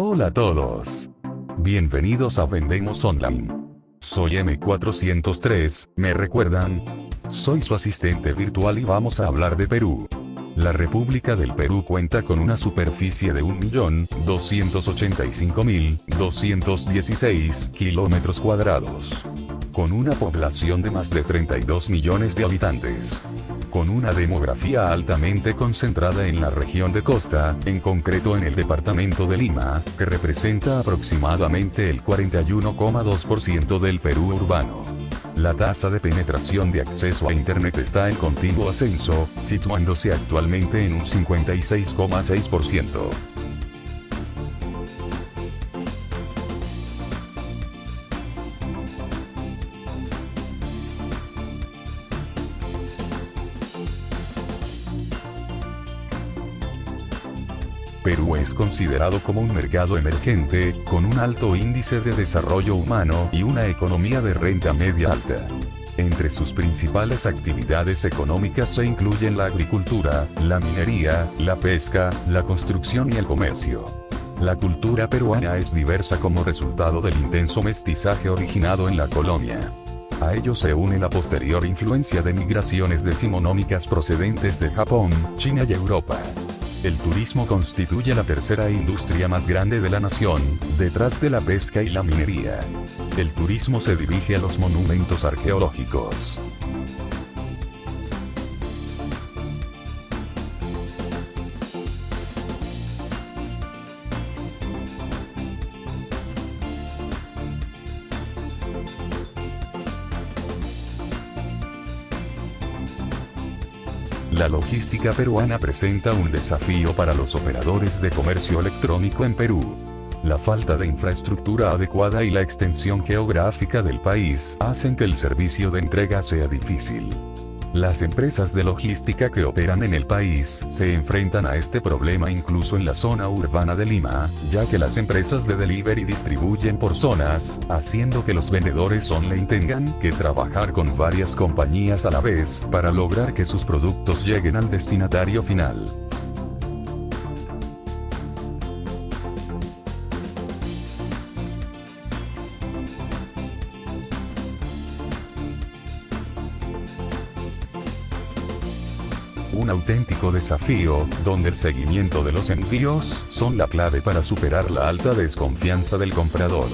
Hola a todos. Bienvenidos a Vendemos Online. Soy M403, ¿me recuerdan? Soy su asistente virtual y vamos a hablar de Perú. La República del Perú cuenta con una superficie de 1.285.216 kilómetros cuadrados. Con una población de más de 32 millones de habitantes. Con una demografía altamente concentrada en la región de costa, en concreto en el departamento de Lima, que representa aproximadamente el 41,2% del Perú urbano. La tasa de penetración de acceso a Internet está en continuo ascenso, situándose actualmente en un 56,6%. Perú es considerado como un mercado emergente, con un alto índice de desarrollo humano y una economía de renta media alta. Entre sus principales actividades económicas se incluyen la agricultura, la minería, la pesca, la construcción y el comercio. La cultura peruana es diversa como resultado del intenso mestizaje originado en la colonia. A ello se une la posterior influencia de migraciones decimonónicas procedentes de Japón, China y Europa. El turismo constituye la tercera industria más grande de la nación, detrás de la pesca y la minería. El turismo se dirige a los monumentos arqueológicos. La logística peruana presenta un desafío para los operadores de comercio electrónico en Perú. La falta de infraestructura adecuada y la extensión geográfica del país hacen que el servicio de entrega sea difícil. Las empresas de logística que operan en el país se enfrentan a este problema incluso en la zona urbana de Lima, ya que las empresas de delivery distribuyen por zonas, haciendo que los vendedores online tengan que trabajar con varias compañías a la vez para lograr que sus productos lleguen al destinatario final. Un auténtico desafío, donde el seguimiento de los envíos son la clave para superar la alta desconfianza del comprador.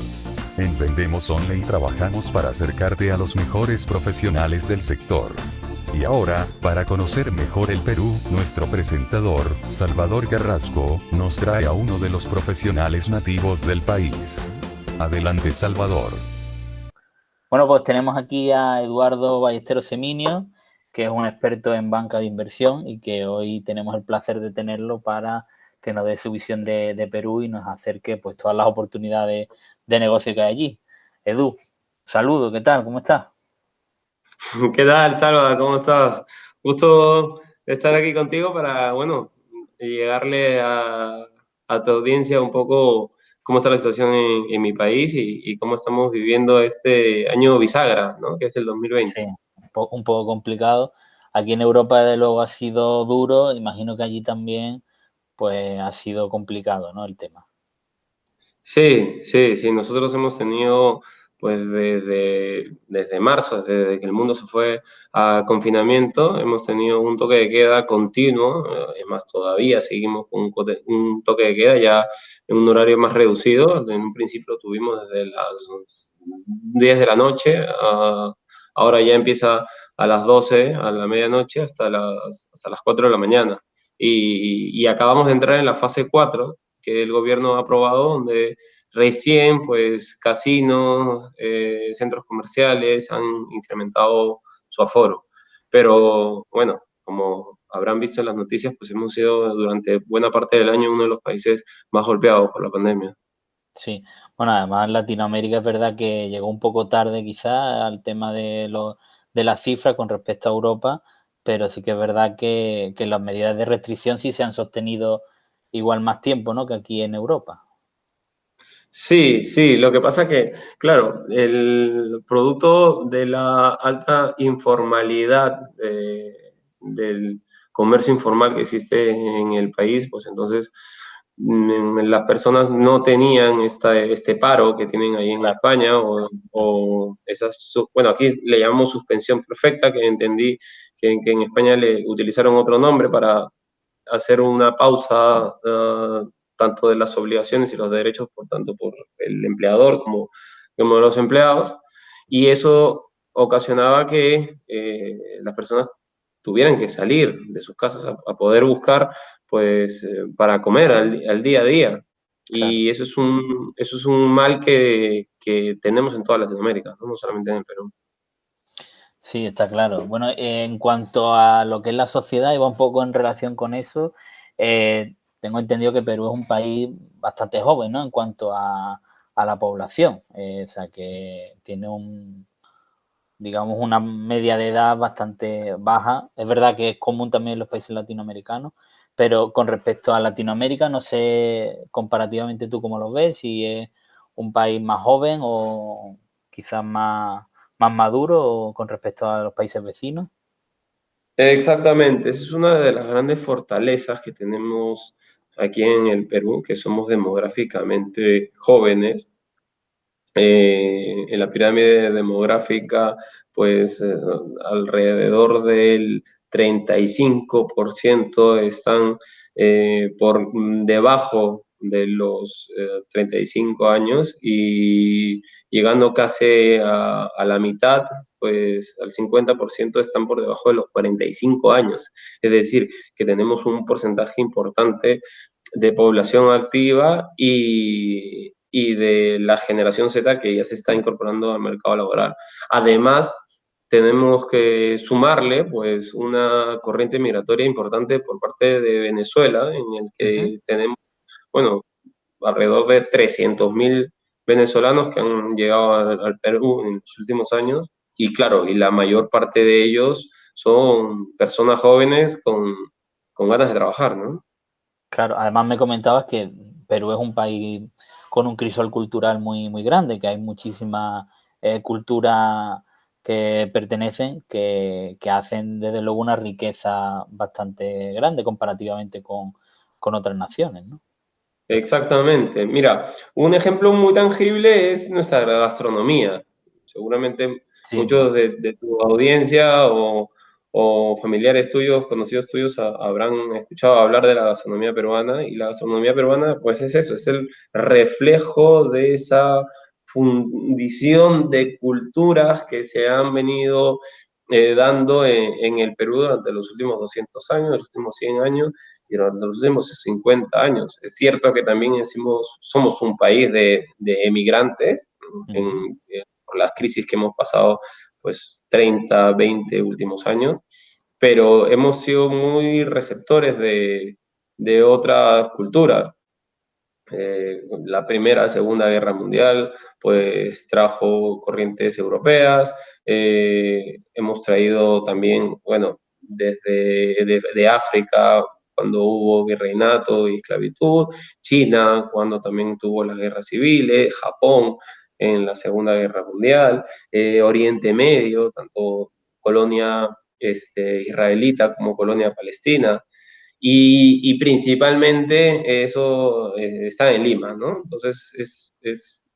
En Vendemos Online trabajamos para acercarte a los mejores profesionales del sector. Y ahora, para conocer mejor el Perú, nuestro presentador, Salvador Carrasco, nos trae a uno de los profesionales nativos del país. Adelante, Salvador. Bueno, pues tenemos aquí a Eduardo Ballesteros Seminio, que es un experto en banca de inversión y que hoy tenemos el placer de tenerlo para que nos dé su visión de Perú y nos acerque pues todas las oportunidades de negocio que hay allí. Edu, saludos, ¿qué tal? ¿Cómo estás? ¿Qué tal, Salva? ¿Cómo estás? Gusto estar aquí contigo para, bueno, llegarle a tu audiencia un poco cómo está la situación en mi país y cómo estamos viviendo este año bisagra, ¿no? Que es el 2020. Sí, un poco complicado. Aquí en Europa, desde luego, ha sido duro. Imagino que allí también pues ha sido complicado, ¿no? El tema. Sí, sí, sí. Nosotros hemos tenido, pues desde marzo, desde que el mundo se fue a confinamiento, hemos tenido un toque de queda continuo. Es más, todavía seguimos con un toque de queda ya en un horario más reducido. En un principio lo tuvimos desde las 10 de la noche, ahora ya empieza a las 12, a la medianoche, hasta las 4 de la mañana. Y acabamos de entrar en la fase 4 que el gobierno ha aprobado, donde recién pues casinos, centros comerciales han incrementado su aforo. Pero bueno, como habrán visto en las noticias, pues hemos sido durante buena parte del año uno de los países más golpeados por la pandemia. Sí, bueno, además Latinoamérica es verdad que llegó un poco tarde quizás al tema de las cifras con respecto a Europa, pero sí que es verdad que las medidas de restricción sí se han sostenido igual más tiempo, ¿no? Que aquí en Europa. Sí, sí, lo que pasa que, claro, el producto de la alta informalidad del comercio informal que existe en el país, pues entonces las personas no tenían este paro que tienen ahí en España, o bueno, aquí le llamamos suspensión perfecta, que entendí que en España le utilizaron otro nombre para hacer una pausa, tanto de las obligaciones y los derechos, por tanto por el empleador como los empleados, y eso ocasionaba que las personas tuvieran que salir de sus casas a poder buscar, pues, para comer al día a día. Claro. Y eso es un mal que tenemos en toda Latinoamérica, ¿no? No solamente en el Perú. Sí, está claro. Bueno, en cuanto a lo que es la sociedad, y va un poco en relación con eso, tengo entendido que Perú es un país bastante joven, ¿no? En cuanto a la población. O sea, que tiene digamos, una media de edad bastante baja. Es verdad que es común también en los países latinoamericanos, pero con respecto a Latinoamérica, no sé comparativamente tú cómo lo ves, si es un país más joven o quizás más maduro con respecto a los países vecinos. Exactamente, esa es una de las grandes fortalezas que tenemos aquí en el Perú, que somos demográficamente jóvenes. En la pirámide demográfica, pues alrededor del 35% están por debajo de los 35 años, y llegando casi a la mitad, pues al 50% están por debajo de los 45 años. Es decir, que tenemos un porcentaje importante de población activa y de la generación Z que ya se está incorporando al mercado laboral. Además, tenemos que sumarle, pues, una corriente migratoria importante por parte de Venezuela, en el que tenemos, bueno, alrededor de 300.000 venezolanos que han llegado al Perú en los últimos años. Y claro, y la mayor parte de ellos son personas jóvenes con ganas de trabajar, ¿no? Claro, además me comentabas que Perú es un país con un crisol cultural muy grande, que hay muchísimas culturas que pertenecen, que hacen desde luego una riqueza bastante grande comparativamente con otras naciones, ¿no? Exactamente. Mira, un ejemplo muy tangible es nuestra gastronomía. Seguramente Sí, muchos de tu audiencia o familiares tuyos, conocidos tuyos, habrán escuchado hablar de la gastronomía peruana, y la gastronomía peruana, pues es eso, es el reflejo de esa fundición de culturas que se han venido dando en el Perú durante los últimos 200 años, los últimos 100 años, y durante los últimos 50 años. Es cierto que también somos un país de emigrantes, por las crisis que hemos pasado, pues 30, 20 últimos años, pero hemos sido muy receptores de otras culturas. La Primera, Segunda Guerra Mundial, pues trajo corrientes europeas. Hemos traído también, bueno, de África, cuando hubo virreinato y esclavitud, China, cuando también tuvo las guerras civiles, Japón en la Segunda Guerra Mundial, Oriente Medio, tanto colonia israelita como colonia palestina. Y principalmente eso está en Lima, ¿no? Entonces es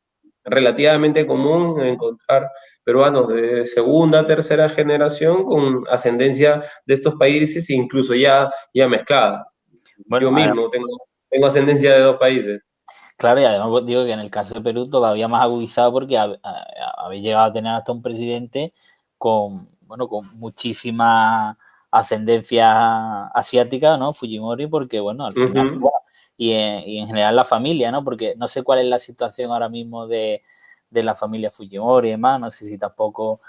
relativamente común encontrar peruanos de segunda, tercera generación con ascendencia de estos países, incluso ya mezclada. bueno, Yo mismo tengo ascendencia de dos países. claro, y además pues, digo que en el caso de Perú todavía más agudizado porque habéis llegado a tener hasta un presidente con muchísima ascendencia asiática, ¿no? Fujimori, porque bueno, al final, Uh-huh. bueno, y en general la familia, ¿no? Porque no sé cuál es la situación ahora mismo de la familia Fujimori y demás, no sé si tampoco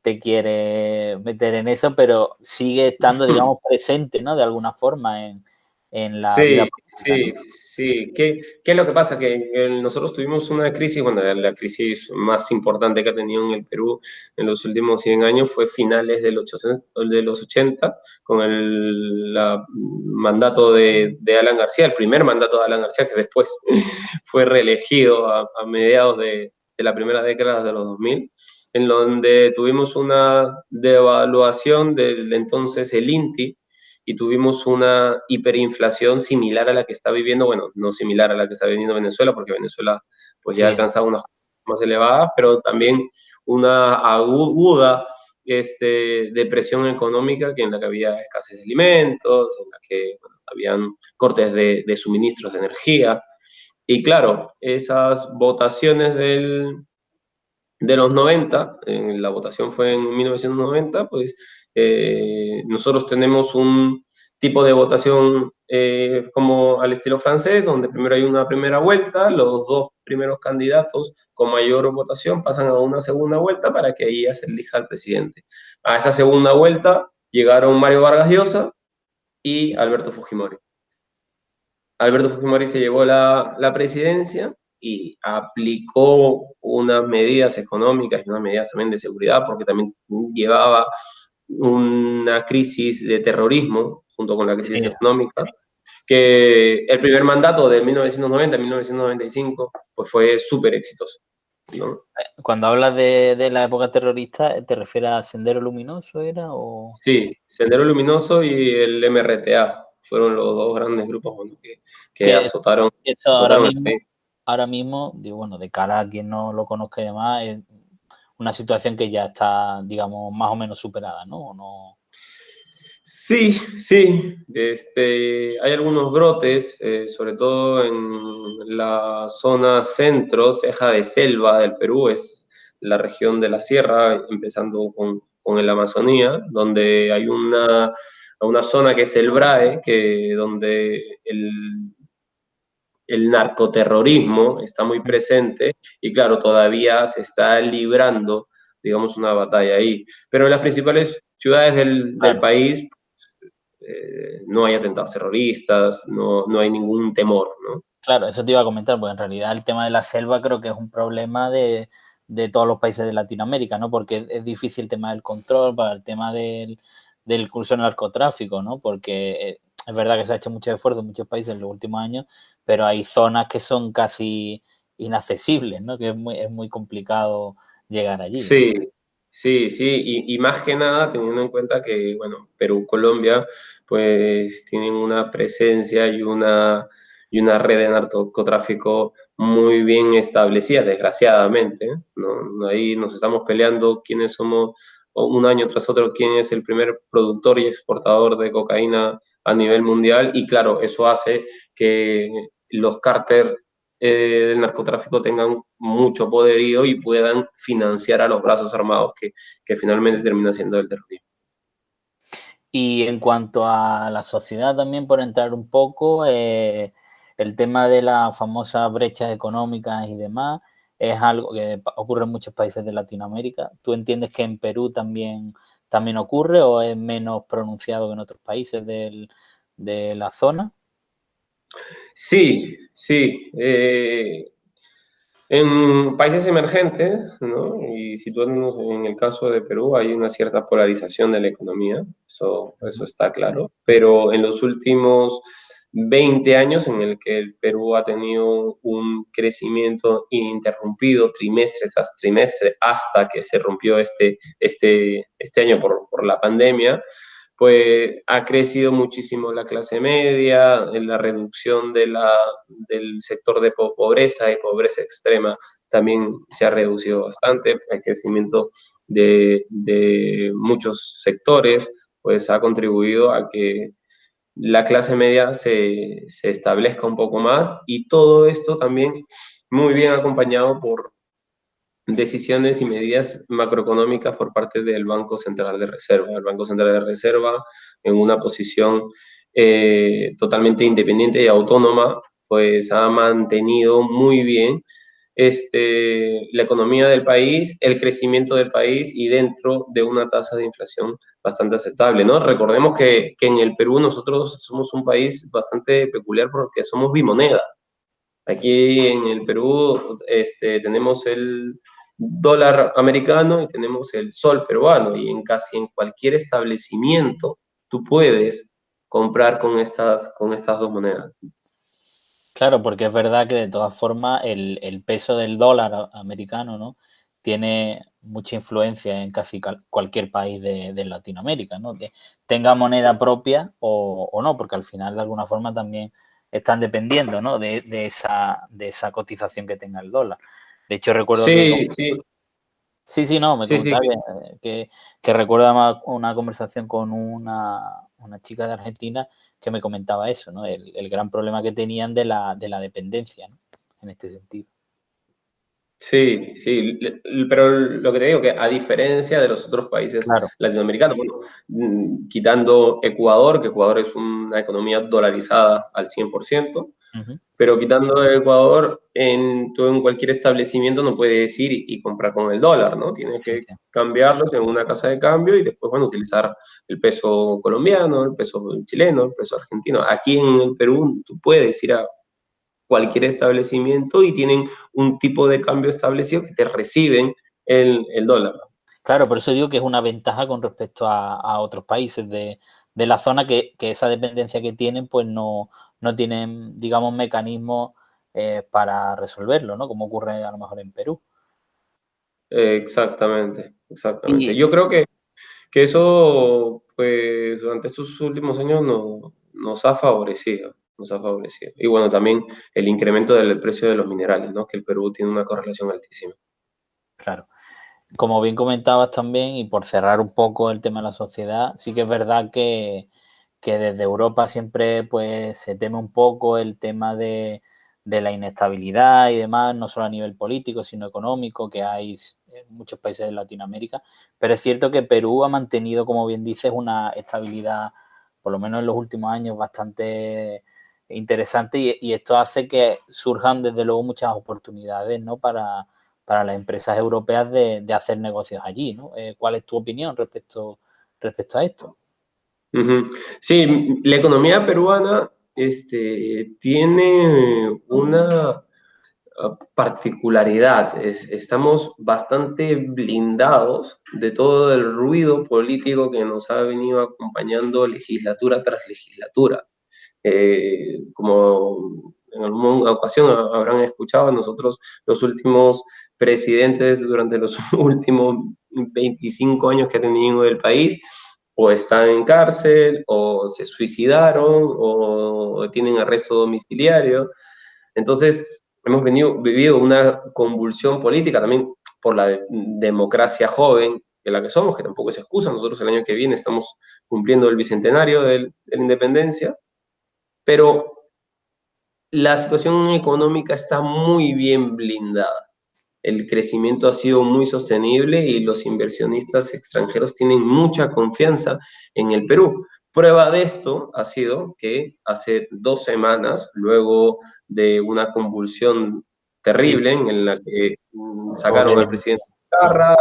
te quiere meter en eso, pero sigue estando, digamos, presente, ¿no? De alguna forma en la vida Sí, política, sí, ¿no? sí. ¿Qué es lo que pasa? Que nosotros tuvimos una crisis, bueno, la crisis más importante que ha tenido en el Perú en los últimos 100 años fue finales de los 80, con el mandato de Alan García, el primer mandato de Alan García, que después fue reelegido a mediados de la primera década de los 2000, en donde tuvimos una devaluación del entonces el INTI, y tuvimos una hiperinflación similar a la que está viviendo, bueno, no similar a la que está viviendo Venezuela, porque Venezuela pues ya ha Sí, alcanzado unas más elevadas, pero también una aguda depresión económica, que en la que había escasez de alimentos, en la que bueno, habían cortes de suministros de energía. Y claro, esas votaciones de los 90, la votación fue en 1990, pues nosotros tenemos un tipo de votación como al estilo francés, donde primero hay una primera vuelta, los dos primeros candidatos con mayor votación pasan a una segunda vuelta para que ahí ya se elija al presidente. A esa segunda vuelta llegaron Mario Vargas Llosa y Alberto Fujimori. Alberto Fujimori se llevó la presidencia y aplicó unas medidas económicas y unas medidas también de seguridad, porque también llevaba una crisis de terrorismo junto con la crisis sí. económica, que el primer mandato de 1990 a 1995 pues fue súper exitoso, ¿no? Cuando hablas de la época terrorista, ¿te refieres a Sendero Luminoso, era? O... Sí, Sendero Luminoso y el MRTA fueron los dos grandes grupos bueno, que Que azotaron, eso azotaron el país. ahora mismo, digo, bueno, de cara a quien no lo conozca y demás, es una situación que ya está, digamos, más o menos superada, ¿no? ¿O no? Sí, sí, hay algunos brotes, sobre todo en la zona centro, ceja de selva del Perú, es la región de la sierra, empezando con el Amazonía, donde hay una zona que es el BRAE, donde el narcoterrorismo está muy presente y claro, todavía se está librando, digamos, una batalla ahí. Pero en las principales ciudades del Claro, país no hay atentados terroristas, no hay ningún temor, ¿no? claro, eso te iba a comentar, porque en realidad el tema de la selva creo que es un problema de todos los países de Latinoamérica, ¿no? Porque es difícil el tema del control, para el tema del curso en narcotráfico, ¿no? Porque es verdad que se ha hecho mucho esfuerzo en muchos países en los últimos años, pero hay zonas que son casi inaccesibles, ¿no? Que es muy complicado llegar allí, ¿no? Sí, sí, sí, y más que nada teniendo en cuenta que, bueno, Perú, Colombia, pues tienen una presencia y una red de narcotráfico muy bien establecida, desgraciadamente, ¿no? Ahí nos estamos peleando quiénes somos, un año tras otro, quién es el primer productor y exportador de cocaína a nivel mundial, y claro, eso hace que los cárteles del narcotráfico tengan mucho poderío y puedan financiar a los brazos armados que finalmente termina siendo el terrorismo. Y en cuanto a la sociedad también, por entrar un poco, el tema de las famosas brechas económicas y demás es algo que ocurre en muchos países de Latinoamérica. ¿Tú entiendes que en Perú también ocurre o es menos pronunciado que en otros países de la zona? Sí, sí. En países emergentes, ¿no? Y situándonos en el caso de Perú, hay una cierta polarización de la economía, eso está claro, pero en los últimos 20 años en el que el Perú ha tenido un crecimiento ininterrumpido trimestre tras trimestre hasta que se rompió este año por la pandemia, pues ha crecido muchísimo la clase media, en la reducción del sector de pobreza y pobreza extrema también se ha reducido bastante, el crecimiento de muchos sectores pues ha contribuido a que la clase media se establezca un poco más y todo esto también muy bien acompañado por decisiones y medidas macroeconómicas por parte del Banco Central de Reserva. El Banco Central de Reserva, en una posición totalmente independiente y autónoma, pues ha mantenido muy bien la economía del país, el crecimiento del país y dentro de una tasa de inflación bastante aceptable, ¿no? Recordemos que en el Perú nosotros somos un país bastante peculiar porque somos bimoneda. Aquí en el Perú tenemos el dólar americano y tenemos el sol peruano y en casi en cualquier establecimiento tú puedes comprar con estas dos monedas. Claro, porque es verdad que de todas formas el peso del dólar americano, ¿no? Tiene mucha influencia en casi cualquier país de Latinoamérica, ¿no? Que tenga moneda propia o no, porque al final de alguna forma también están dependiendo, ¿no? de esa cotización que tenga el dólar. De hecho, recuerdo que... Sí, sí, Sí, no, me sí, sí. comentaba que recuerda una conversación con una chica de Argentina que me comentaba eso, ¿no? El gran problema que tenían de la dependencia, ¿no? En este sentido. Sí, sí, pero lo que te digo que a diferencia de los otros países Claro. latinoamericanos, bueno, quitando Ecuador, que Ecuador es una economía dolarizada al 100%, Uh-huh. pero quitando Ecuador, tú en cualquier establecimiento no puedes ir y comprar con el dólar, ¿no? Tienes Sí, que sí. cambiarlos en una casa de cambio y después, bueno, utilizar el peso colombiano, el peso chileno, el peso argentino. Aquí en el Perú tú puedes ir a cualquier establecimiento y tienen un tipo de cambio establecido que te reciben el dólar. Claro, por eso digo que es una ventaja con respecto a otros países de la zona que esa dependencia que tienen, pues no tienen, digamos, mecanismos para resolverlo, ¿no? Como ocurre a lo mejor en Perú. Exactamente, exactamente. Y Yo creo que eso, pues, durante estos últimos años nos ha favorecido, nos ha favorecido. Y bueno, también el incremento del precio de los minerales, ¿no? Que el Perú tiene una correlación altísima. claro, como bien comentabas también, y por cerrar un poco el tema de la sociedad, sí que es verdad que desde Europa siempre pues se teme un poco el tema de la inestabilidad y demás, no solo a nivel político, sino económico, que hay en muchos países de Latinoamérica. Pero es cierto que Perú ha mantenido, como bien dices, una estabilidad, por lo menos en los últimos años, bastante interesante y esto hace que surjan desde luego muchas oportunidades, ¿no? Para las empresas europeas de hacer negocios allí, ¿no? ¿Cuál es tu opinión respecto a esto? Ujú. Sí, la economía peruana tiene una particularidad. Estamos bastante blindados de todo el ruido político que nos ha venido acompañando legislatura tras legislatura. Como en alguna ocasión habrán escuchado, nosotros los últimos presidentes durante los últimos 25 años que ha tenido el país, o están en cárcel, o se suicidaron, o tienen arresto domiciliario. Entonces, vivido una convulsión política también por la democracia joven de la que somos, que tampoco es excusa. Nosotros el año que viene estamos cumpliendo el bicentenario de la independencia, pero la situación económica está muy bien blindada. El crecimiento ha sido muy sostenible y los inversionistas extranjeros tienen mucha confianza en el Perú. Prueba de esto ha sido que hace 2 semanas, luego de una convulsión Sí, terrible en la que todo sacaron al bien. presidente Claro. Carra,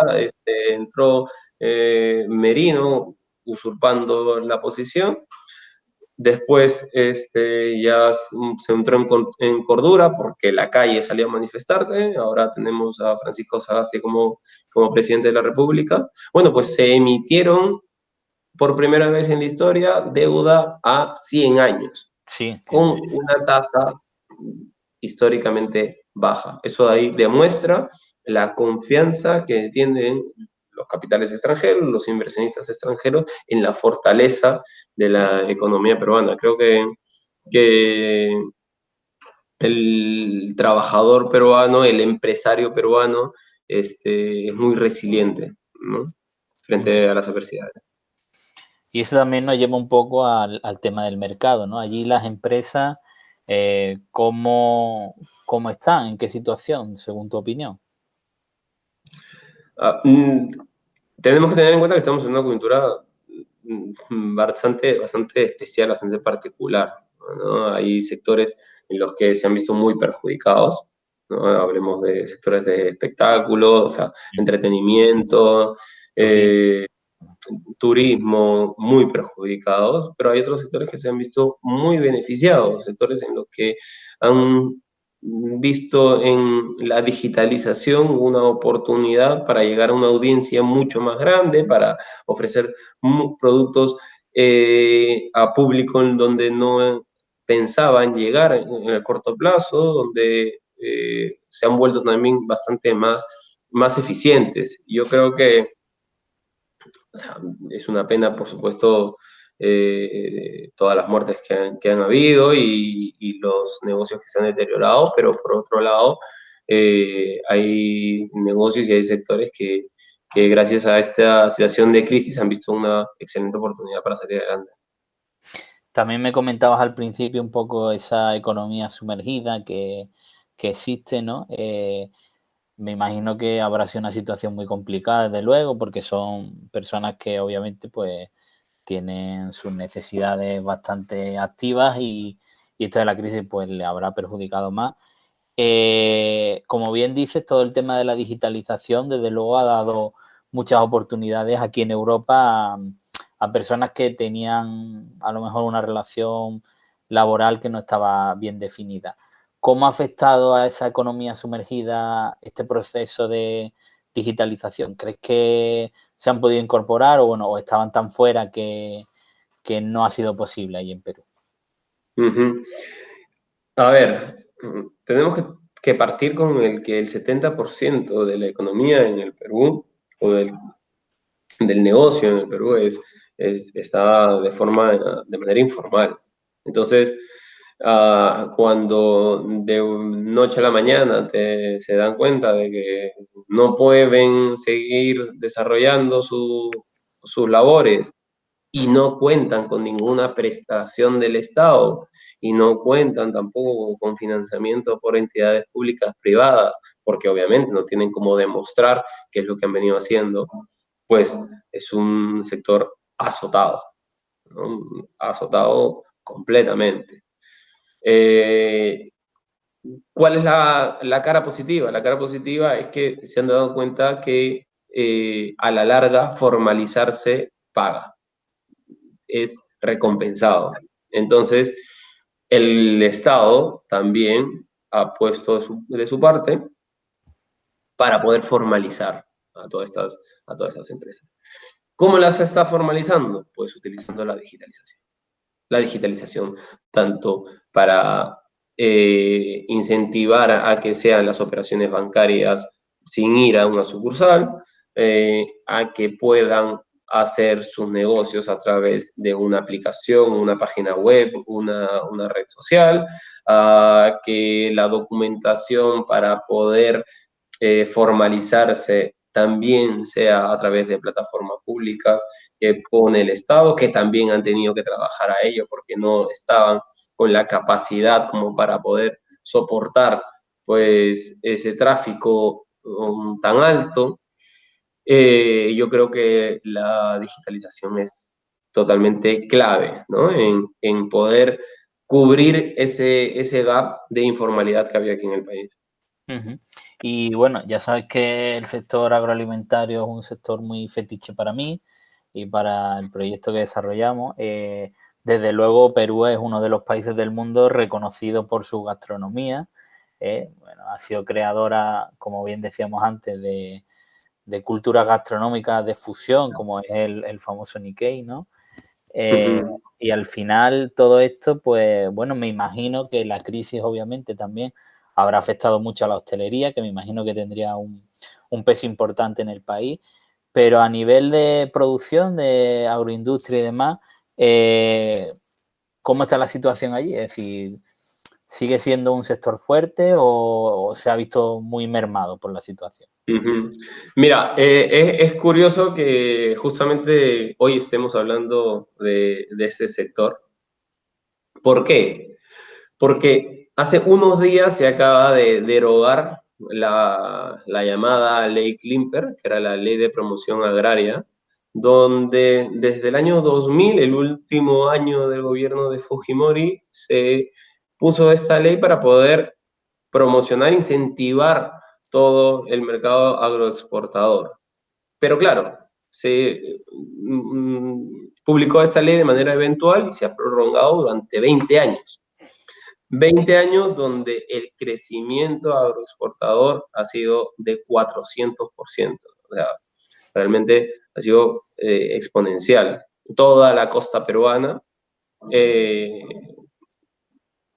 entró Merino usurpando la posición. Después ya se entró en cordura porque la calle salió a manifestarte. Ahora tenemos a Francisco Sagasti como presidente de la República. Bueno, pues se emitieron por primera vez en la historia deuda a 100 años, Sí, con una tasa históricamente baja. Eso ahí demuestra la confianza que tienen los capitales extranjeros, los inversionistas extranjeros, en la fortaleza de la economía peruana. Creo que el trabajador peruano, el empresario peruano, es muy resiliente, ¿no? Frente a las adversidades. y eso también nos lleva un poco al tema del mercado, ¿no? Allí las empresas, ¿cómo están? ¿En qué situación, según tu opinión? Ah, tenemos que tener en cuenta que estamos en una coyuntura bastante especial, bastante particular, ¿no? Hay sectores en los que se han visto muy perjudicados, ¿no? Hablemos de sectores de espectáculos, o sea, Sí, entretenimiento, turismo. eh, turismo, muy perjudicados, pero hay otros sectores que se han visto muy beneficiados, sectores en los que han visto en la digitalización una oportunidad para llegar a una audiencia mucho más grande, para ofrecer productos a público en donde no pensaban llegar en el corto plazo, donde se han vuelto también bastante más más eficientes. Yo creo que, o sea, es una pena, por supuesto, todas las muertes que han habido y los negocios que se han deteriorado, pero por otro lado, hay negocios y hay sectores que gracias a esta situación de crisis han visto una excelente oportunidad para salir adelante. También me comentabas al principio un poco esa economía sumergida que existe, ¿no? Me imagino que habrá sido una situación muy complicada, desde luego, porque son personas que obviamente pues tienen sus necesidades bastante activas y esto de la crisis pues le habrá perjudicado más. Como bien dices, todo el tema de la digitalización desde luego ha dado muchas oportunidades aquí en Europa a personas que tenían a lo mejor una relación laboral que no estaba bien definida. ¿Cómo ha afectado a esa economía sumergida este proceso de digitalización? ¿Crees que se han podido incorporar o, bueno, o estaban tan fuera que no ha sido posible ahí en Perú? Uh-huh. A ver, tenemos que partir con el que el 70% de la economía en el Perú, o del negocio en el Perú, está de manera informal. Entonces, cuando de noche a la mañana se dan cuenta de que no pueden seguir desarrollando sus labores y no cuentan con ninguna prestación del Estado y no cuentan tampoco con financiamiento por entidades públicas privadas, porque obviamente no tienen cómo demostrar qué es lo que han venido haciendo, pues es un sector azotado, ¿no? Azotado completamente. ¿Cuál es la cara positiva? La cara positiva es que se han dado cuenta que a la larga formalizarse paga, es recompensado. Entonces, el Estado también ha puesto de su parte para poder formalizar a todas estas empresas. ¿Cómo las está formalizando? Pues utilizando la digitalización. La digitalización tanto para incentivar a que sean las operaciones bancarias sin ir a una sucursal, a que puedan hacer sus negocios a través de una aplicación, una página web, una red social, a que la documentación para poder formalizarse también sea a través de plataformas públicas que pone el Estado, que también han tenido que trabajar a ello porque no estaban con la capacidad como para poder soportar pues ese tráfico tan alto. Yo creo que la digitalización es totalmente clave, ¿no? En poder cubrir ese gap de informalidad que había aquí en el país. Uh-huh. Y bueno, ya sabes que el sector agroalimentario es un sector muy fetiche para mí y para el proyecto que desarrollamos. Desde luego, Perú es uno de los países del mundo reconocido por su gastronomía. Bueno, ha sido creadora, como bien decíamos antes, de culturas gastronómicas de fusión, como es el famoso Nikkei, ¿no? Y al final todo esto, pues bueno, me imagino que la crisis obviamente también habrá afectado mucho a la hostelería, que me imagino que tendría un peso importante en el país, pero a nivel de producción, de agroindustria y demás, ¿cómo está la situación allí? Es decir, ¿sigue siendo un sector fuerte o se ha visto muy mermado por la situación? Uh-huh. Mira, es curioso que justamente hoy estemos hablando de este sector. ¿Por qué? Porque hace unos días se acaba de derogar la llamada Ley Klimper, que era la Ley de Promoción Agraria, donde desde el año 2000, el último año del gobierno de Fujimori, se puso esta ley para poder promocionar, incentivar todo el mercado agroexportador. Pero claro, se publicó esta ley de manera eventual y se ha prolongado durante 20 años. 20 años donde el crecimiento agroexportador ha sido de 400%. O sea, realmente ha sido exponencial. Toda la costa peruana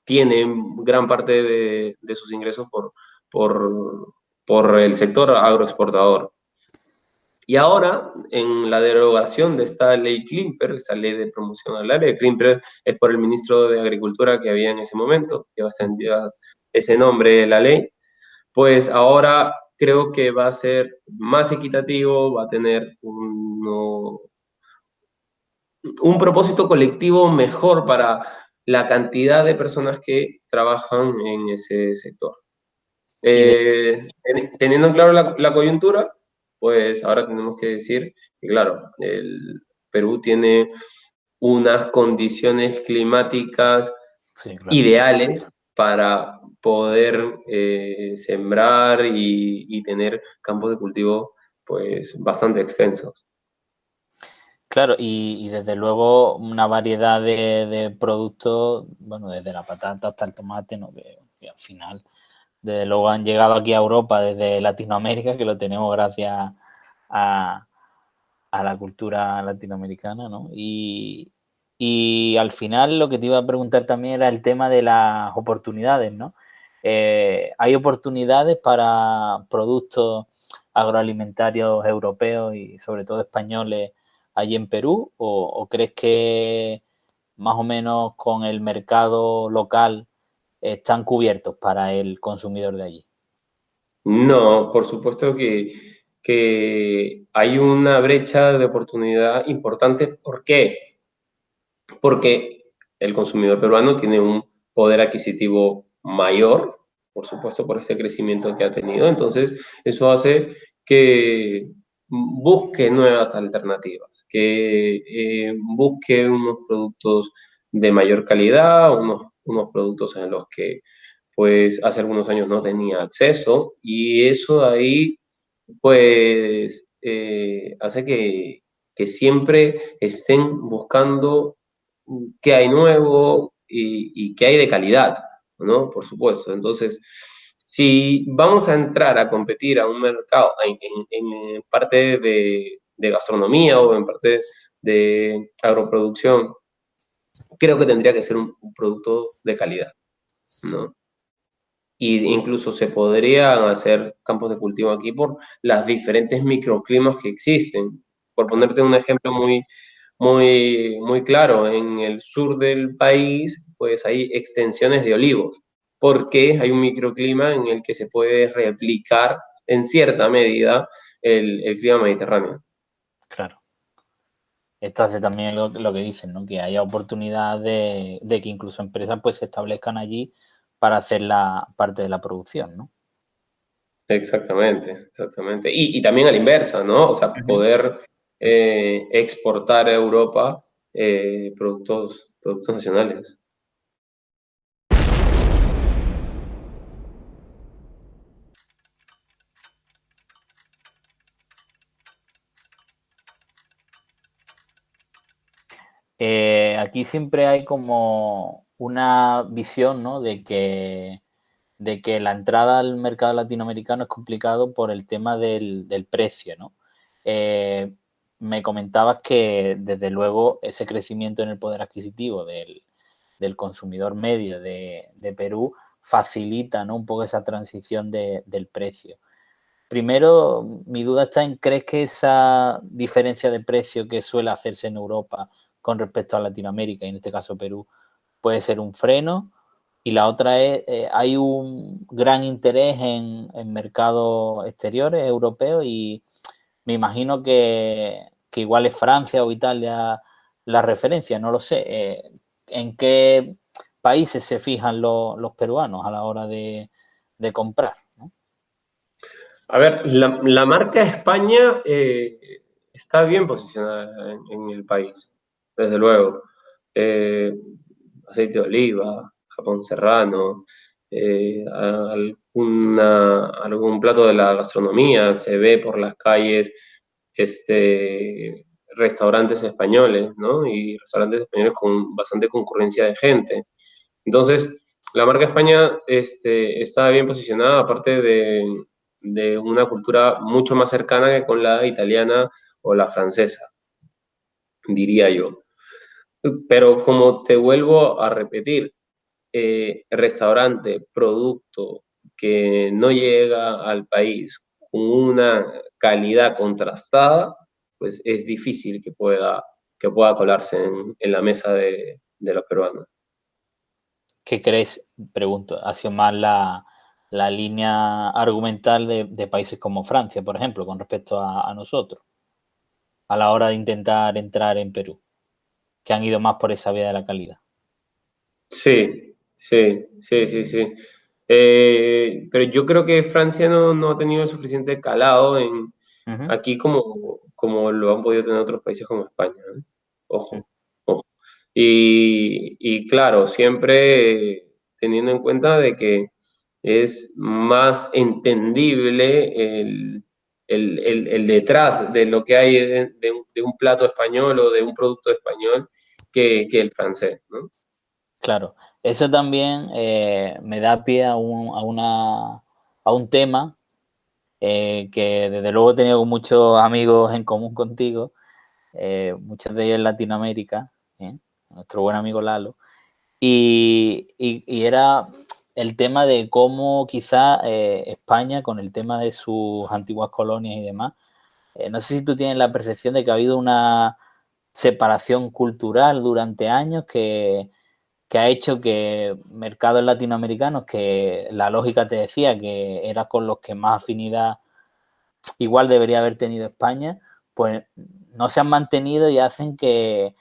tiene gran parte de sus ingresos por por el sector agroexportador. Y ahora, en la derogación de esta ley Klimper, esa ley de promoción al área, Klimper es por el ministro de Agricultura que había en ese momento, que lleva ese nombre la ley, pues ahora creo que va a ser más equitativo, va a tener un propósito colectivo mejor para la cantidad de personas que trabajan en ese sector. Y de- Teniendo en claro la coyuntura, pues ahora tenemos que decir que, claro, el Perú tiene unas condiciones climáticas sí, claro. ideales para poder sembrar y tener campos de cultivo pues bastante extensos. Claro, y desde luego una variedad de productos, bueno, desde la patata hasta el tomate, ¿no? Que al final, desde luego han llegado aquí a Europa desde Latinoamérica, que lo tenemos gracias a, a la cultura latinoamericana, ¿no? Y al final lo que te iba a preguntar también era el tema de las oportunidades, ¿no? ¿Hay oportunidades para productos agroalimentarios europeos y sobre todo españoles allí en Perú? ¿O crees que más o menos con el mercado local están cubiertos para el consumidor de allí? No, por supuesto que hay una brecha de oportunidad importante. ¿Por qué? Porque el consumidor peruano tiene un poder adquisitivo mayor, por supuesto, por este crecimiento que ha tenido. Entonces, eso hace que busque nuevas alternativas, que busque unos productos de mayor calidad, unos productos en los que pues hace algunos años no tenía acceso, y eso de ahí pues hace que siempre estén buscando qué hay nuevo y qué hay de calidad, ¿no? Por supuesto. Entonces, si vamos a entrar a competir a un mercado en parte de gastronomía o en parte de agroproducción, creo que tendría que ser un producto de calidad, ¿no? Y incluso se podrían hacer campos de cultivo aquí por las diferentes microclimas que existen. Por Claro. ponerte un ejemplo muy claro, en el sur del país, pues hay extensiones de olivos, porque hay un microclima en el que se puede replicar en cierta medida el clima mediterráneo. Claro. Esto hace también lo que dicen, ¿no? Que haya oportunidad de que incluso empresas pues se establezcan allí para hacer la parte de la producción, ¿no? Exactamente, exactamente. Y también a la inversa, ¿no? O sea, Ujú. poder exportar a Europa productos nacionales. Aquí siempre hay como una visión, ¿no? De que la entrada al mercado latinoamericano es complicado por el tema del precio, ¿no? Eh, Me comentabas que desde luego ese crecimiento en el poder adquisitivo del consumidor medio de Perú facilita, ¿no? Un poco esa transición del precio. Primero, mi duda está en, ¿crees que esa diferencia de precio que suele hacerse en Europa con respecto a Latinoamérica, y en este caso Perú, puede ser un freno? Y la otra es, hay un gran interés en mercados exteriores europeos y me imagino que igual es Francia o Italia la referencia, no lo sé. ¿En qué países se fijan los peruanos a la hora de comprar? ¿No? A ver, la marca España está bien posicionada en el país, desde luego. Eh, Aceite de oliva, Japón serrano, algún plato de la gastronomía, se ve por las calles restaurantes españoles, ¿no? Y restaurantes españoles con bastante concurrencia de gente. Entonces, la marca España está bien posicionada, aparte de una cultura mucho más cercana que con la italiana o la francesa, diría yo. Pero como te vuelvo a repetir, restaurante, producto, que no llega al país con una calidad contrastada, pues es difícil que pueda colarse en la mesa de los peruanos. ¿Qué crees? Pregunto, ha sido más la línea argumental de países como Francia, por ejemplo, con respecto a nosotros, a la hora de intentar entrar en Perú, que han ido más por esa vía de la calidad. Sí, sí, sí, sí, sí. Pero yo creo que Francia no ha tenido el suficiente calado Ujú, aquí como lo han podido tener otros países como España, ¿no? ujú. Ojo, ojo. Y claro, siempre teniendo en cuenta de que es más entendible el detrás de lo que hay de un plato español o de un producto español que el francés, ¿no? Claro, eso también me da pie a un tema que desde luego he tenido muchos amigos en común contigo, muchos de ellos en Latinoamérica, ¿eh? Nuestro buen amigo Lalo, y era el tema de cómo quizá España, con el tema de sus antiguas colonias y demás, no sé si tú tienes la percepción de que ha habido una separación cultural durante años que ha hecho que mercados latinoamericanos, que la lógica te decía que era con los que más afinidad igual debería haber tenido España, pues no se han mantenido y hacen que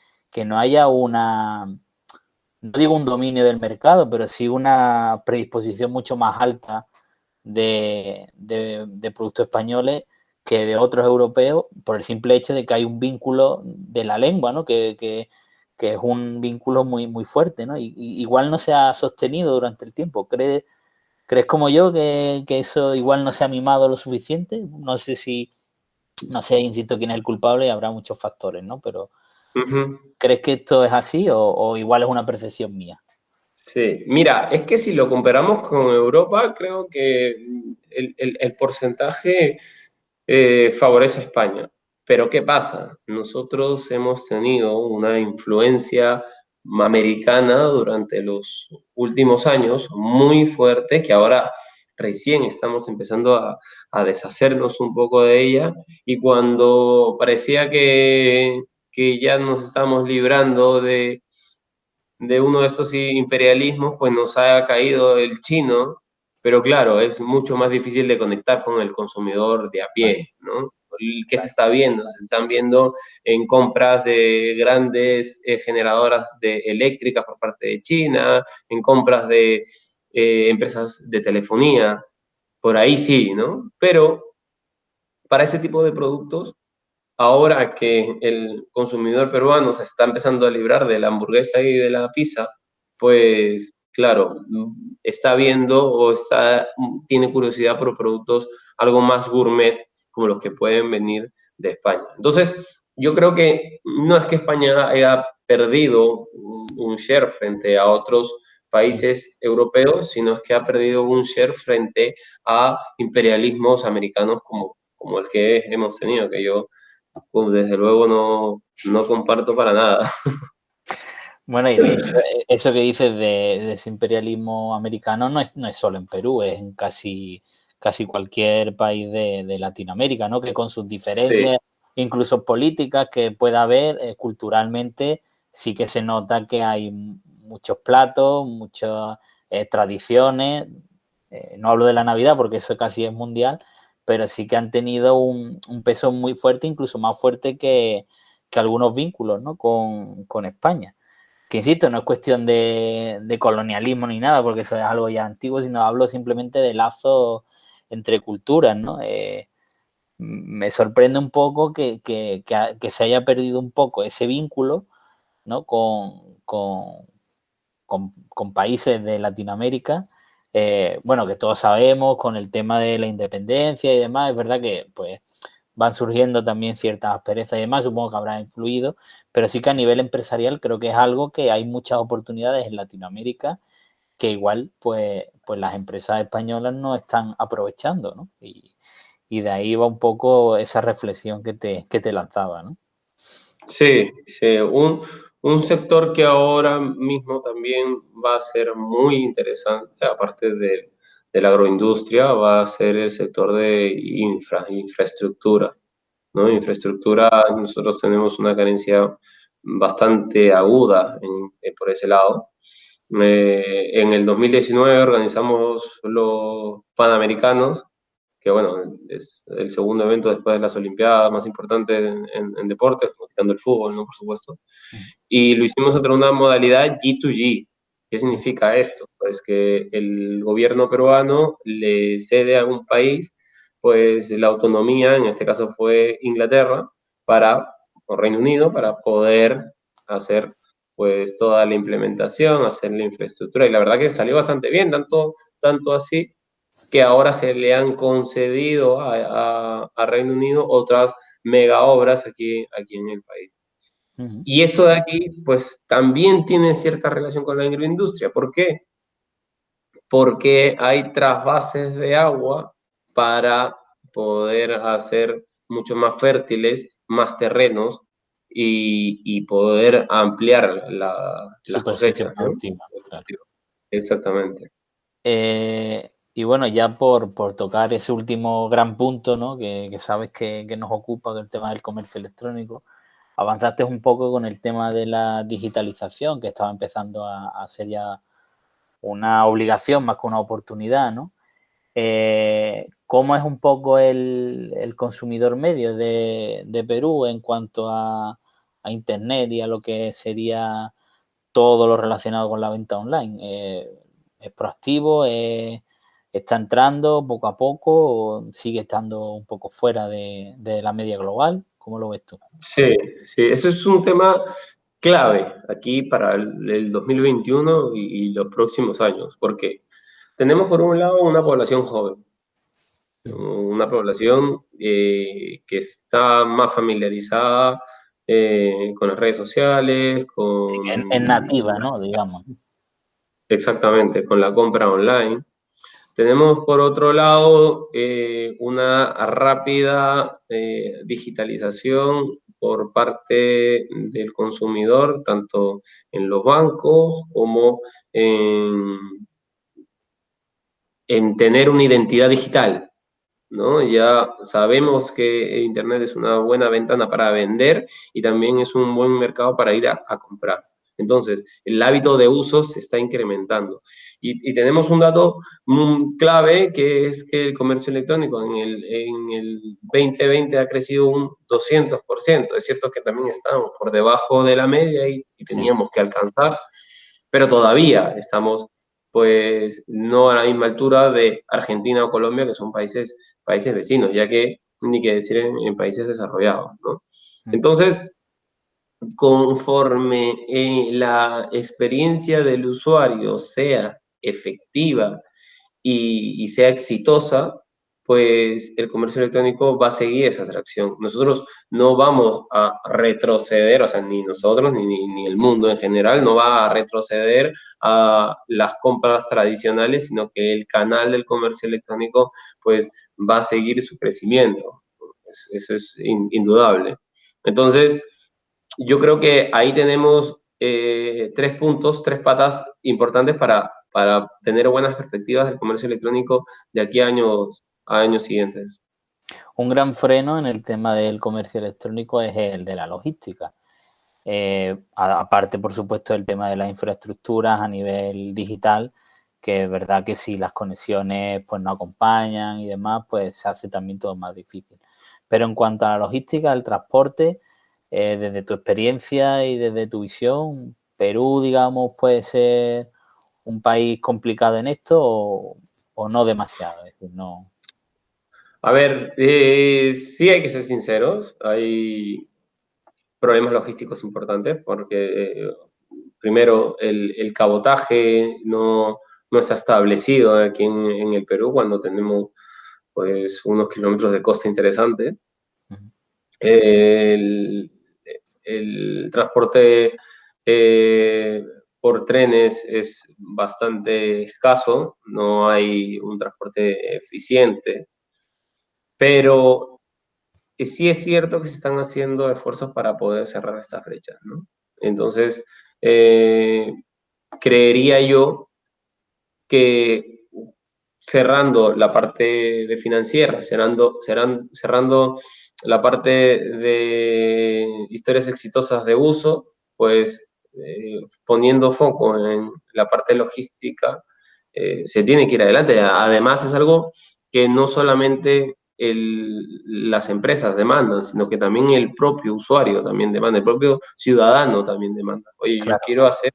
no haya una, no digo un dominio del mercado, pero sí una predisposición mucho más alta de productos españoles que de otros europeos, por el simple hecho de que hay un vínculo de la lengua, ¿no? Que es un vínculo muy fuerte, ¿no? Y igual no se ha sostenido durante el tiempo. ¿Crees como yo que eso igual no se ha mimado lo suficiente? No sé si, no sé, insisto, quién es el culpable y habrá muchos factores, ¿no? Pero Ujú. ¿crees que esto es así o igual es una percepción mía? Sí, mira, es que si lo comparamos con Europa, creo que el porcentaje favorece a España. Pero ¿qué pasa? Nosotros hemos tenido una influencia americana durante los últimos años muy fuerte, que ahora recién estamos empezando a deshacernos un poco de ella, y cuando parecía que ya nos estamos librando de uno de estos imperialismos, pues nos ha caído el chino, pero claro, es mucho más difícil de conectar con el consumidor de a Claro, pie, ¿no? ¿Qué se está viendo? Se están viendo en compras de grandes generadoras eléctricas por parte de China, en compras de empresas de telefonía, por ahí sí, ¿no? Pero para ese tipo de productos, ahora que el consumidor peruano se está empezando a librar de la hamburguesa y de la pizza, pues claro, está viendo o tiene curiosidad por productos algo más gourmet como los que pueden venir de España. Entonces, yo creo que no es que España haya perdido un share frente a otros países europeos, sino es que ha perdido un share frente a imperialismos americanos como el que hemos tenido, que yo desde luego no comparto para nada. bueno, y de hecho, eso que dices de ese imperialismo americano no es solo en Perú, es en casi cualquier país de Latinoamérica, ¿no? Que con sus Sí, diferencias, incluso políticas que pueda haber, culturalmente, sí que se nota que hay muchos platos, muchas tradiciones. No hablo de la Navidad porque eso casi es mundial, pero sí que han tenido un peso muy fuerte, incluso más fuerte que algunos vínculos, ¿no? Con España. Que insisto, no es cuestión de colonialismo ni nada, porque eso es algo ya antiguo, sino hablo simplemente de lazos entre culturas, ¿no? Me sorprende un poco que se haya perdido un poco ese vínculo, ¿no? Con países de Latinoamérica. Bueno, que todos sabemos con el tema de la independencia y demás, es verdad que pues van surgiendo también ciertas asperezas y demás, supongo que habrá influido, pero sí que a nivel empresarial creo que es algo que hay muchas oportunidades en Latinoamérica que igual pues las empresas españolas no están aprovechando, ¿no? Y de ahí va un poco esa reflexión que te lanzaba, ¿no? sí, sí. Un sector que ahora mismo también va a ser muy interesante, aparte de la agroindustria va a ser el sector de infraestructura, ¿no? Infraestructura, nosotros tenemos una carencia bastante aguda por ese lado. En el 2019 organizamos los Panamericanos, que bueno, es el segundo evento después de las Olimpiadas más importante en deportes, quitando el fútbol, ¿no? Por supuesto. Y lo hicimos entre una modalidad G2G. ¿Qué significa esto? Pues que el gobierno peruano le cede a un país pues la autonomía, en este caso fue Inglaterra, o Reino Unido, para poder hacer pues toda la implementación, hacer la infraestructura. Y la verdad que salió bastante bien, tanto así que ahora se le han concedido a Reino Unido otras mega obras aquí en el país. Y esto de aquí, pues también tiene cierta relación con la agroindustria. ¿Por qué? Porque hay trasvases de agua para poder hacer mucho más fértiles, más terrenos y poder ampliar las Superficie cosechas, ¿no? productiva, claro. Exactamente. Y bueno, ya por tocar ese último gran punto, ¿no? que sabes que nos ocupa, que el tema del comercio electrónico, avanzaste un poco con el tema de la digitalización, que estaba empezando a ser ya una obligación más que una oportunidad, ¿no? ¿Cómo es un poco el consumidor medio de Perú en cuanto a Internet y a lo que sería todo lo relacionado con la venta online? ¿Es proactivo? ¿Está entrando poco a poco o sigue estando un poco fuera de la media global? ¿Cómo lo ves tú? Sí, sí, eso es un tema clave aquí para el 2021 y los próximos años, porque tenemos por un lado una población joven, una población que está más familiarizada con las redes sociales, Sí, es nativa, ¿no? Digamos. exactamente, con la compra online. Tenemos por otro lado una rápida digitalización por parte del consumidor, tanto en los bancos como en tener una identidad digital, ¿no? Ya sabemos que Internet es una buena ventana para vender y también es un buen mercado para ir a comprar. Entonces, el hábito de uso se está incrementando. Y tenemos un dato clave, que es que el comercio electrónico en el 2020 ha crecido un 200%. Es cierto que también estamos por debajo de la media y teníamos que alcanzar, pero todavía estamos, pues, no a la misma altura de Argentina o Colombia, que son países vecinos, ya que ni que decir en países desarrollados, ¿no? Entonces, conforme la experiencia del usuario sea efectiva y sea exitosa, pues el comercio electrónico va a seguir esa atracción. Nosotros no vamos a retroceder, o sea, ni nosotros ni el mundo en general no va a retroceder a las compras tradicionales, sino que el canal del comercio electrónico pues va a seguir su crecimiento. Eso es indudable. Entonces, yo creo que ahí tenemos tres puntos, tres patas importantes para tener buenas perspectivas del comercio electrónico de aquí a años siguientes. Un gran freno en el tema del comercio electrónico es el de la logística. Aparte, por supuesto, del tema de las infraestructuras a nivel digital, que es verdad que si las conexiones pues no acompañan y demás, pues se hace también todo más difícil. Pero en cuanto a la logística, el transporte, desde tu experiencia y desde tu visión, Perú, digamos, puede ser un país complicado en esto o no demasiado. Es decir, no. A ver, sí hay que ser sinceros, hay problemas logísticos importantes porque primero el cabotaje no está establecido aquí en el Perú cuando tenemos pues unos kilómetros de costa interesante. El, el transporte por trenes es bastante escaso, no hay un transporte eficiente, pero sí es cierto que se están haciendo esfuerzos para poder cerrar estas brechas, ¿no? Entonces, creería yo que cerrando la parte de financiera, cerrando la parte de historias exitosas de uso, pues poniendo foco en la parte logística, se tiene que ir adelante. Además, es algo que no solamente las empresas demandan, sino que también el propio usuario también demanda, el propio ciudadano también demanda. Oye, yo Claro, quiero hacer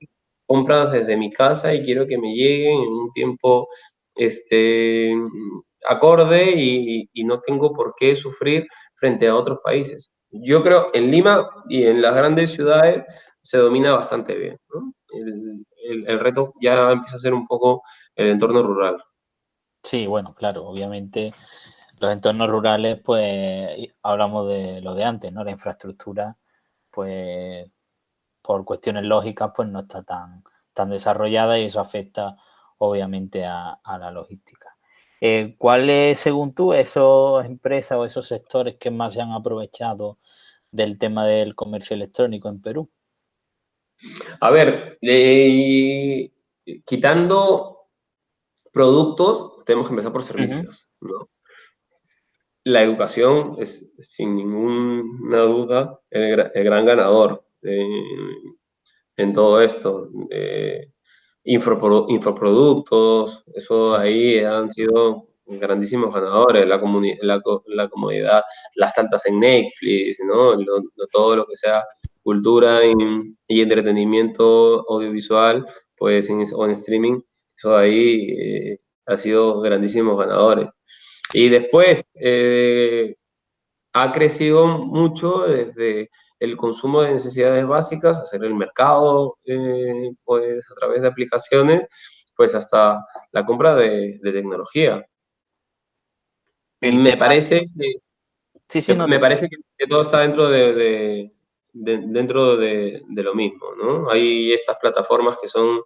compras desde mi casa y quiero que me lleguen en un tiempo acorde y no tengo por qué sufrir frente a otros países. Yo creo en Lima y en las grandes ciudades se domina bastante bien, ¿no? El reto ya empieza a ser un poco el entorno rural. sí, bueno, claro, obviamente los entornos rurales, pues hablamos de lo de antes, ¿no? La infraestructura, pues por cuestiones lógicas, pues no está tan desarrollada y eso afecta obviamente a la logística. ¿Cuáles, según tú, esas empresas o esos sectores que más se han aprovechado del tema del comercio electrónico en Perú? A ver, quitando productos, tenemos que empezar por Ujú. servicios, ¿no? La educación es, sin ninguna duda, el gran ganador en todo esto. Infoproductos, eso Sí, ahí han sido grandísimos ganadores, la comodidad, las altas en Netflix, ¿no? Todo lo que sea cultura y entretenimiento audiovisual, pues o en streaming, eso ahí ha sido grandísimos ganadores. Y después, ha crecido mucho desde el consumo de necesidades básicas, hacer el mercado pues a través de aplicaciones, pues hasta la compra de tecnología. el Me tema, parece sí, sí, no te me parece que todo está dentro dentro de lo mismo, ¿no? Hay estas plataformas que son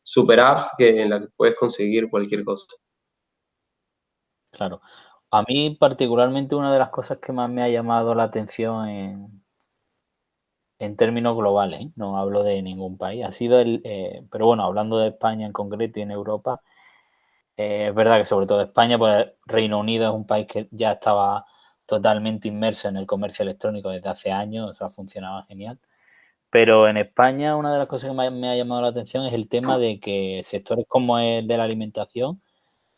super apps en las que puedes conseguir cualquier cosa. claro. A mí particularmente una de las cosas que más me ha llamado la atención en términos globales, ¿eh? No hablo de ningún país, ha sido pero bueno, hablando de España en concreto y en Europa, es verdad que sobre todo España, pues Reino Unido es un país que ya estaba totalmente inmerso en el comercio electrónico desde hace años, o sea, funcionaba genial. Pero en España una de las cosas que más me ha llamado la atención es el tema de que sectores como el de la alimentación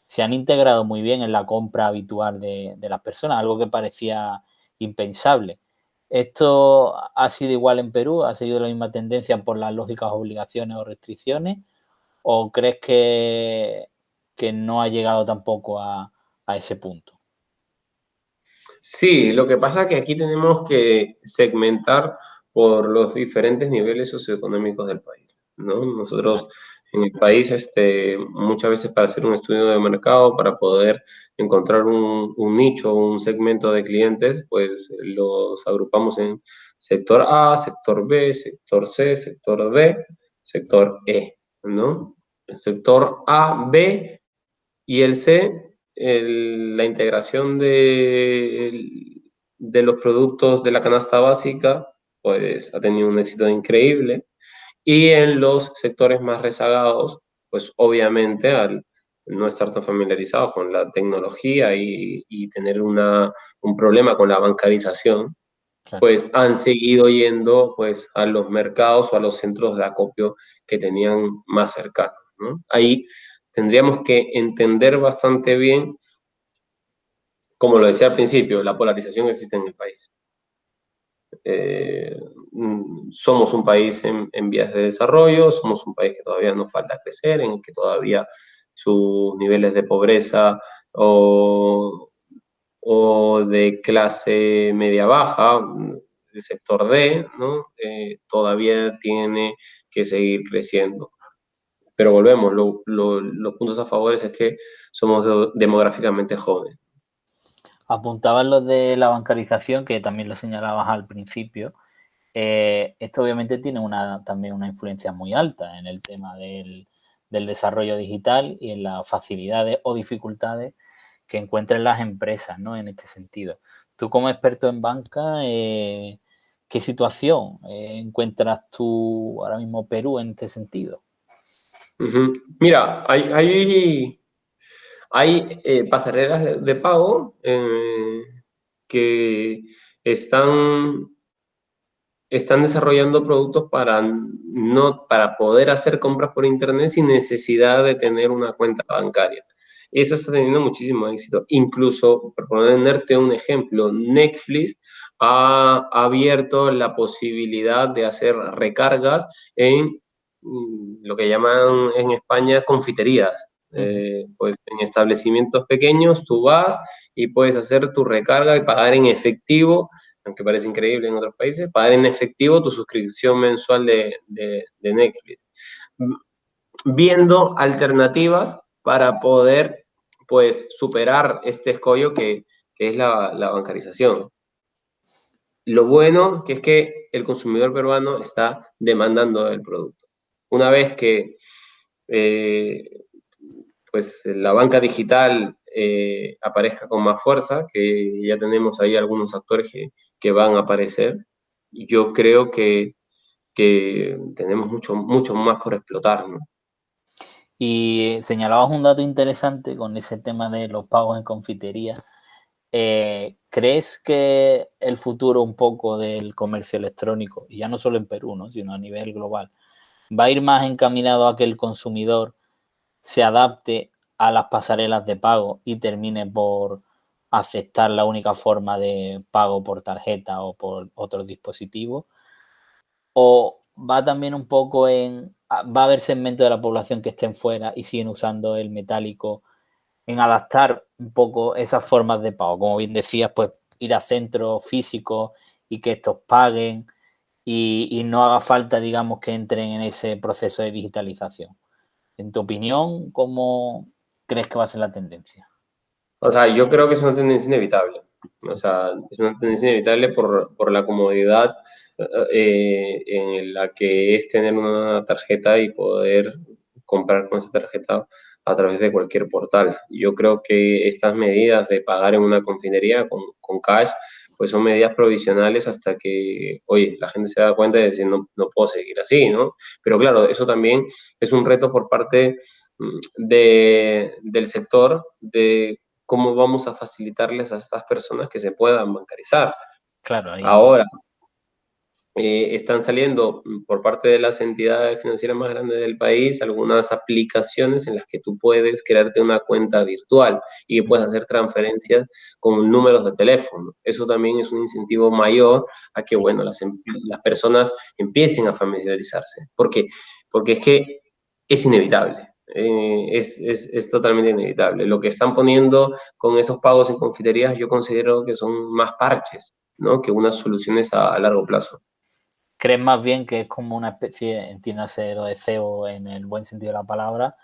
se han integrado muy bien en la compra habitual de las personas, algo que parecía impensable. ¿Esto ha sido igual en Perú? ¿Ha seguido la misma tendencia por las lógicas obligaciones o restricciones? ¿O crees que no ha llegado tampoco a ese punto? Sí, lo que pasa es que aquí tenemos que segmentar por los diferentes niveles socioeconómicos del país, ¿no? Nosotros Claro, en el país, muchas veces para hacer un estudio de mercado, para poder encontrar un nicho, un segmento de clientes, pues los agrupamos en sector A, sector B, sector C, sector D, sector E, ¿no? El sector A, B y el C, la integración de los productos de la canasta básica, pues ha tenido un éxito increíble. Y en los sectores más rezagados, pues obviamente al no estar tan familiarizados con la tecnología y tener un problema con la bancarización, claro. pues han seguido yendo pues a los mercados o a los centros de acopio que tenían más cercanos, ¿no? Ahí tendríamos que entender bastante bien, como lo decía al principio, la polarización que existe en el país. Eh, Somos un país en vías de desarrollo, somos un país que todavía nos falta crecer, en el que todavía sus niveles de pobreza o de clase media-baja, el sector D, ¿no? Todavía tiene que seguir creciendo. Pero volvemos, los puntos a favor es que somos demográficamente jóvenes. Apuntabas lo de la bancarización, que también lo señalabas al principio. Esto obviamente tiene también una influencia muy alta en el tema del desarrollo digital y en las facilidades o dificultades que encuentren las empresas, ¿no? En este sentido. Tú como experto en banca, ¿qué situación encuentras tú ahora mismo Perú en este sentido? Mira, hay pasarelas de pago que están desarrollando productos para poder hacer compras por internet sin necesidad de tener una cuenta bancaria. Eso está teniendo muchísimo éxito. Incluso, por ponerte un ejemplo, Netflix ha abierto la posibilidad de hacer recargas en lo que llaman en España confiterías. Pues en establecimientos pequeños tú vas y puedes hacer tu recarga y pagar en efectivo, aunque parece increíble en otros países, pagar en efectivo tu suscripción mensual de Netflix, viendo alternativas para poder, pues, superar este escollo que es la bancarización. Lo bueno que es que el consumidor peruano está demandando el producto. Una vez que pues la banca digital aparezca con más fuerza, que ya tenemos ahí algunos actores que van a aparecer, yo creo que tenemos mucho más por explotar, ¿no? Y señalabas un dato interesante con ese tema de los pagos en confitería. ¿Crees que el futuro un poco del comercio electrónico, y ya no solo en Perú, ¿no?, sino a nivel global, va a ir más encaminado a que el consumidor se adapte a las pasarelas de pago y termine por aceptar la única forma de pago por tarjeta o por otros dispositivos? ¿O va también un poco va a haber segmentos de la población que estén fuera y siguen usando el metálico, en adaptar un poco esas formas de pago? Como bien decías, pues ir a centros físicos y que estos paguen y no haga falta, digamos, que entren en ese proceso de digitalización. En tu opinión, ¿cómo crees que va a ser la tendencia? O sea, yo creo que es una tendencia inevitable. O sea, es una tendencia inevitable por la comodidad en la que es tener una tarjeta y poder comprar con esa tarjeta a través de cualquier portal. Yo creo que estas medidas de pagar en una confitería con cash, pues son medidas provisionales hasta que, oye, la gente se da cuenta de decir, no, no puedo seguir así, ¿no? Pero claro, eso también es un reto por parte del sector de cómo vamos a facilitarles a estas personas que se puedan bancarizar. Claro, ahí. Ahora, están saliendo por parte de las entidades financieras más grandes del país algunas aplicaciones en las que tú puedes crearte una cuenta virtual y puedes hacer transferencias con números de teléfono. Eso también es un incentivo mayor a que, bueno, las personas empiecen a familiarizarse. ¿Por qué? Porque es que es inevitable. Es totalmente inevitable. Lo que están poniendo con esos pagos en confiterías yo considero que son más parches, ¿no?, que unas soluciones a largo plazo. ¿Crees más bien que es como una especie, entiéndase lo de CEO en el buen sentido de la palabra,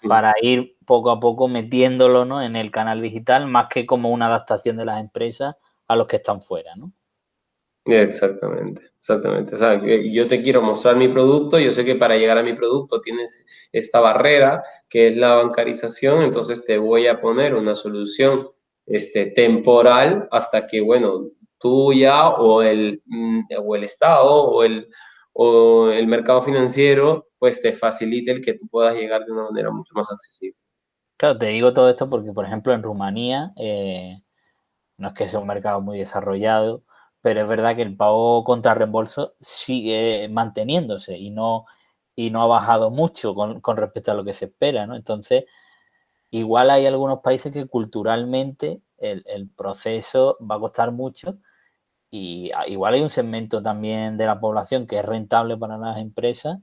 para ir poco a poco metiéndolo, ¿no?, en el canal digital, más que como una adaptación de las empresas a los que están fuera, ¿no? Exactamente, exactamente. O sea, que yo te quiero mostrar mi producto, yo sé que para llegar a mi producto tienes esta barrera que es la bancarización, entonces te voy a poner una solución temporal hasta que, bueno, tú ya o el Estado o el mercado financiero pues te facilite el que tú puedas llegar de una manera mucho más accesible. Claro, te digo todo esto porque, por ejemplo, en Rumanía, no es que sea un mercado muy desarrollado, pero es verdad que el pago contra reembolso sigue manteniéndose y no ha bajado mucho con respecto a lo que se espera, ¿no? Entonces, igual hay algunos países que culturalmente el proceso va a costar mucho y igual hay un segmento también de la población que es rentable para las empresas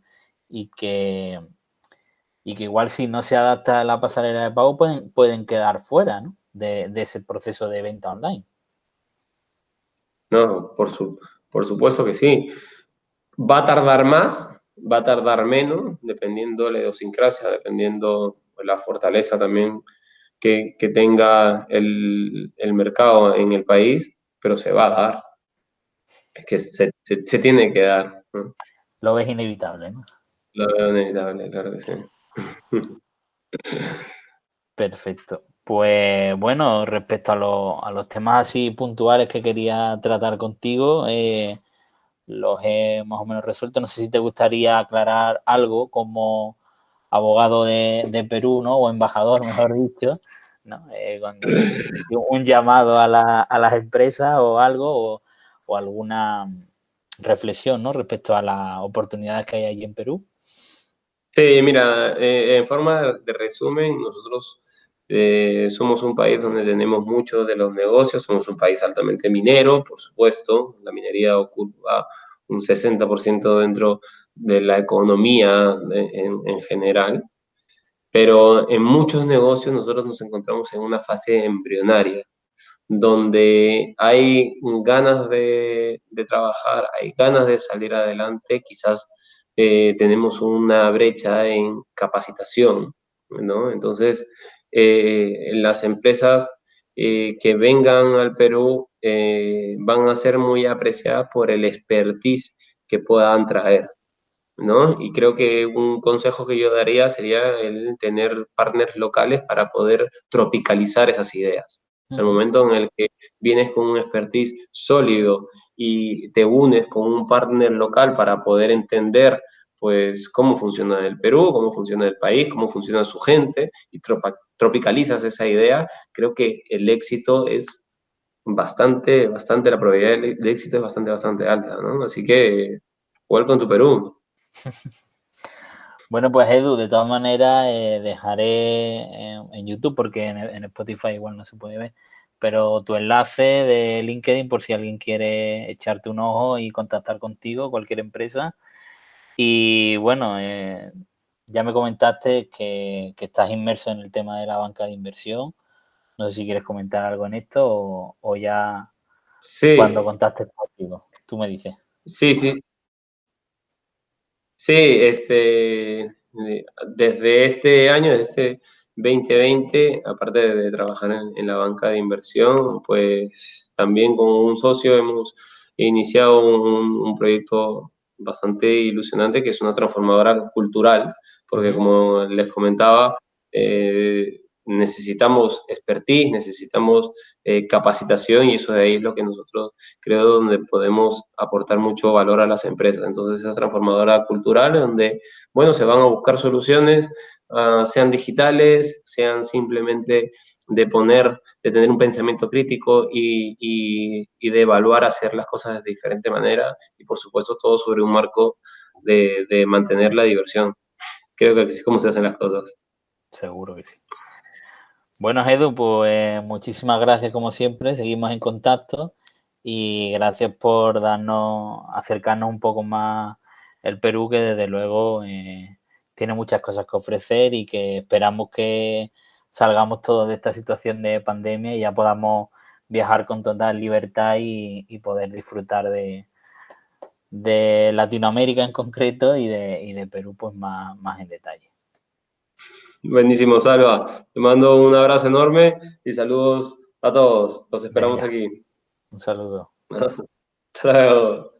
y que, y que igual si no se adapta a la pasarela de pago pueden quedar fuera, ¿no?, de ese proceso de venta online. No, por supuesto que sí. Va a tardar más, va a tardar menos, dependiendo de la idiosincrasia, dependiendo de la fortaleza también que tenga el mercado en el país, pero se va a dar. Es que se tiene que dar, ¿no? Lo ves inevitable, ¿no? Lo veo inevitable, claro que sí. Perfecto. Pues bueno, respecto a los temas así puntuales que quería tratar contigo, los he más o menos resuelto. No sé si te gustaría aclarar algo como abogado de Perú, ¿no? O embajador, mejor dicho, ¿no? Con un llamado a las empresas o algo, o alguna reflexión, ¿no? Respecto a las oportunidades que hay allí en Perú. Sí, mira, en forma de resumen, nosotros somos un país donde tenemos muchos de los negocios, somos un país altamente minero, por supuesto, la minería ocupa un 60% dentro de la economía en general, pero en muchos negocios nosotros nos encontramos en una fase embrionaria donde hay ganas de trabajar, hay ganas de salir adelante, quizás tenemos una brecha en capacitación, ¿no? Entonces, las empresas que vengan al Perú van a ser muy apreciadas por el expertise que puedan traer, ¿no? Y creo que un consejo que yo daría sería el tener partners locales para poder tropicalizar esas ideas. Al momento en el que vienes con un expertise sólido y te unes con un partner local para poder entender, pues, cómo funciona el Perú, cómo funciona el país, cómo funciona su gente, y tropicalizas esa idea, creo que el éxito es bastante, la probabilidad de éxito es bastante alta, ¿no? Así que, welcome to Perú. Bueno, pues Edu, de todas maneras dejaré en YouTube, porque en Spotify igual no se puede ver, pero tu enlace de LinkedIn por si alguien quiere echarte un ojo y contactar contigo, cualquier empresa. Y bueno, ya me comentaste que estás inmerso en el tema de la banca de inversión. No sé si quieres comentar algo en esto o ya Sí, cuando contactes contigo. Tú me dices. sí. Sí, desde este año, desde este 2020, aparte de trabajar en la banca de inversión, pues también con un socio hemos iniciado un proyecto bastante ilusionante que es una transformadora cultural, porque como les comentaba, necesitamos expertise, necesitamos capacitación y eso de ahí es lo que nosotros creo donde podemos aportar mucho valor a las empresas. Entonces, esa transformadora cultural donde, bueno, se van a buscar soluciones, sean digitales, sean simplemente de tener un pensamiento crítico y de evaluar hacer las cosas de diferente manera y, por supuesto, todo sobre un marco de mantener la diversión. Creo que así es como se hacen las cosas. Seguro que sí. Bueno, Edu, pues muchísimas gracias como siempre, seguimos en contacto y gracias por acercarnos un poco más el Perú, que desde luego tiene muchas cosas que ofrecer y que esperamos que salgamos todos de esta situación de pandemia y ya podamos viajar con total libertad y poder disfrutar de Latinoamérica en concreto y de Perú pues más en detalle. Buenísimo, Salva. Te mando un abrazo enorme y saludos a todos. Los esperamos Venga, aquí. un saludo. Hasta luego.